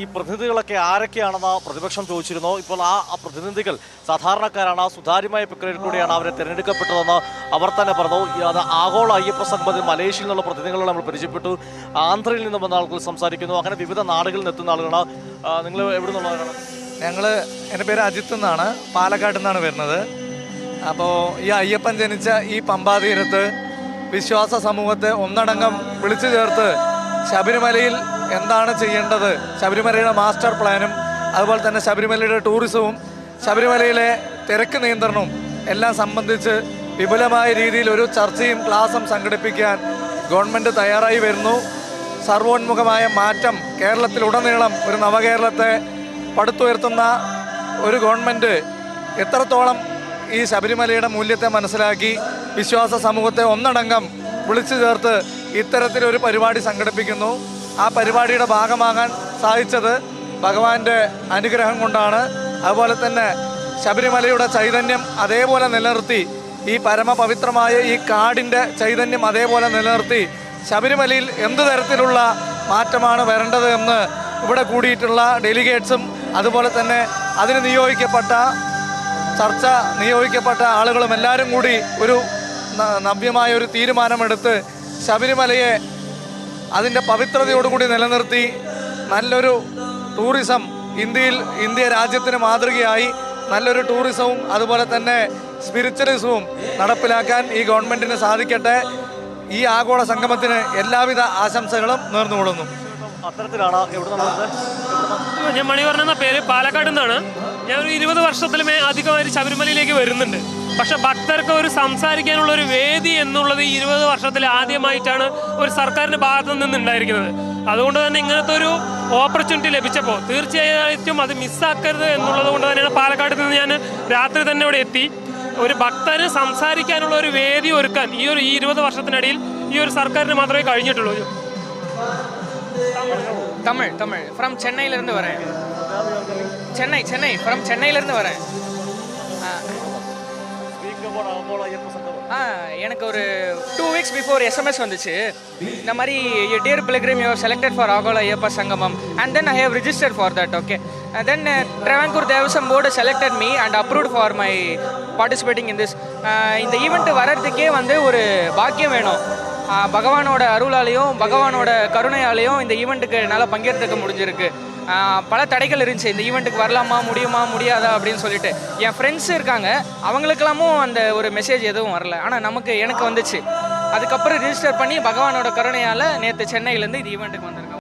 ഈ പ്രതിനിധികളൊക്കെ ആരൊക്കെയാണെന്ന് പ്രതിപക്ഷം ചോദിച്ചിരുന്നു. ഇപ്പോൾ ആ പ്രതിനിധികൾ സാധാരണക്കാരാണ്, സുതാര്യമായ പ്രക്രിയയിൽ കൂടിയാണ് അവരെ തിരഞ്ഞെടുക്കപ്പെട്ടതെന്ന് അവർ തന്നെ പറഞ്ഞു. അത് ആഗോള അയ്യപ്പ സംഘത്തിൽ മലേഷ്യയിൽ നിന്നുള്ള പ്രതിനിധികളെ നമ്മൾ പരിചയപ്പെട്ടു, ആന്ധ്രയിൽ നിന്നും വന്ന ആളുകൾ സംസാരിക്കുന്നു, അങ്ങനെ വിവിധ നാടുകളിൽ നിന്നെത്തുന്ന ആളുകളാണ്. നിങ്ങൾ എവിടെ നിന്നുള്ളവരാണ്? എൻ്റെ പേര് അജിത്ത് എന്നാണ്, പാലക്കാട് നിന്നാണ് വരുന്നത്. അപ്പോൾ ഈ അയ്യപ്പൻ ജനിച്ച ഈ പമ്പാതീരത്ത് വിശ്വാസ സമൂഹത്തെ ഒന്നടങ്കം വിളിച്ചു ചേർത്ത് ശബരിമലയിൽ എന്താണ് ചെയ്യേണ്ടത്, ശബരിമലയുടെ മാസ്റ്റർ പ്ലാനും അതുപോലെ തന്നെ ശബരിമലയുടെ ടൂറിസവും ശബരിമലയിലെ തിരക്ക് നിയന്ത്രണവും എല്ലാം സംബന്ധിച്ച് വിപുലമായ രീതിയിൽ ഒരു ചർച്ചയും ക്ലാസും സംഘടിപ്പിക്കാൻ ഗവൺമെൻറ് തയ്യാറായി വരുന്നു. സർവോന്മുഖമായ മാറ്റം കേരളത്തിലുടനീളം ഒരു നവകേരളത്തെ പടുത്തുയർത്തുന്ന ഒരു ഗവൺമെൻറ് എത്രത്തോളം ഈ ശബരിമലയുടെ മൂല്യത്തെ മനസ്സിലാക്കി വിശ്വാസ സമൂഹത്തെ ഒന്നടങ്കം വിളിച്ചു ചേർത്ത് ഇത്തരത്തിലൊരു പരിപാടി സംഘടിപ്പിക്കുന്നു. ആ പരിപാടിയുടെ ഭാഗമാകാൻ സാധിച്ചത് ഭഗവാന്റെ അനുഗ്രഹം കൊണ്ടാണ്. അതുപോലെ തന്നെ ശബരിമലയുടെ ചൈതന്യം അതേപോലെ നിലനിർത്തി, ഈ പരമപവിത്രമായ ഈ കാടിൻ്റെ ചൈതന്യം അതേപോലെ നിലനിർത്തി ശബരിമലയിൽ എന്ത് തരത്തിലുള്ള മാറ്റമാണ് വരേണ്ടത് എന്ന് ഇവിടെ കൂടിയിട്ടുള്ള ഡെലിഗേറ്റ്സും അതുപോലെ തന്നെ അതിന് നിയോഗിക്കപ്പെട്ട ആളുകളും എല്ലാവരും കൂടി ഒരു നവ്യമായ ഒരു തീരുമാനമെടുത്ത് ശബരിമലയെ അതിൻ്റെ പവിത്രതയോടുകൂടി നിലനിർത്തി നല്ലൊരു ടൂറിസം ഇന്ത്യ രാജ്യത്തിന് മാതൃകയായി നല്ലൊരു ടൂറിസവും അതുപോലെ തന്നെ സ്പിരിച്വലിസവും നടപ്പിലാക്കാൻ ഈ ഗവൺമെൻറ്റിന് സാധിക്കട്ടെ. ഈ ആഗോള സംഗമത്തിന് എല്ലാവിധ ആശംസകളും നേർന്നുകൊള്ളുന്നു. അത്തരത്തിലാണ്. ഞാൻ മണിവർണ്ണ എന്ന പേര്, പാലക്കാട് നിന്നാണ്. ഞാൻ ഒരു 20 വർഷത്തിലുമേ അധികമായിട്ട് ശബരിമലയിലേക്ക് വരുന്നുണ്ട്. പക്ഷെ ഭക്തർക്ക് ഒരു സംസാരിക്കാനുള്ള ഒരു വേദി എന്നുള്ളത് 20 വർഷത്തിൽ ആദ്യമായിട്ടാണ് ഒരു സർക്കാരിന്റെ ഭാഗത്തു നിന്നുണ്ടായിരിക്കുന്നത്. അതുകൊണ്ട് തന്നെ ഇങ്ങനത്തെ ഒരു ഓപ്പർച്യൂണിറ്റി ലഭിച്ചപ്പോൾ തീർച്ചയായിട്ടും അത് മിസ്സാക്കരുത് എന്നുള്ളത് കൊണ്ട് തന്നെയാണ് പാലക്കാട് നിന്ന് ഞാൻ രാത്രി തന്നെ ഇവിടെ എത്തി. ഒരു ഭക്തന് സംസാരിക്കാനുള്ള ഒരു വേദി ഒരുക്കാൻ ഈ ഒരു 20 വർഷത്തിനിടയിൽ ഈ ഒരു സർക്കാരിന് മാത്രമേ കഴിഞ്ഞിട്ടുള്ളൂ. தமிழ் ஃப்ரம் சென்னையிலேருந்து வரேன். சென்னை ஃப்ரம் சென்னையிலேருந்து வரேன். எனக்கு ஒரு 2 weeks பிஃபோர் எஸ்எம்எஸ் வந்துச்சு, இந்த மாதிரி dear pilgrim you have selected for global Ayyappa Sangamam and then I have registered for that. Okay, then Travancore Devaswom board selected me and approved for my participating in this. இந்த ஈவெண்ட் வர்றதுக்கே வந்து ஒரு பாக்கியம் வேணும். பகவானோட அருளாலையும் பகவானோட கருணையாலையும் இந்த ஈவெண்ட்டுக்கு என்னால் பங்கேற்றுக்க முடிஞ்சிருக்கு. பல தடைகள் இருந்துச்சு, இந்த ஈவெண்ட்டுக்கு வரலாமா முடியாதா அப்படின்னு சொல்லிட்டு. என் ஃப்ரெண்ட்ஸ் இருக்காங்க, அவங்களுக்கெல்லாமும் அந்த ஒரு மெசேஜ் எதுவும் வரல, ஆனால் எனக்கு வந்துச்சு. அதுக்கப்புறம் ரிஜிஸ்டர் பண்ணி பகவானோட கருணையால் நேற்று சென்னையிலேருந்து இது ஈவெண்ட்டுக்கு வந்திருக்கேன்.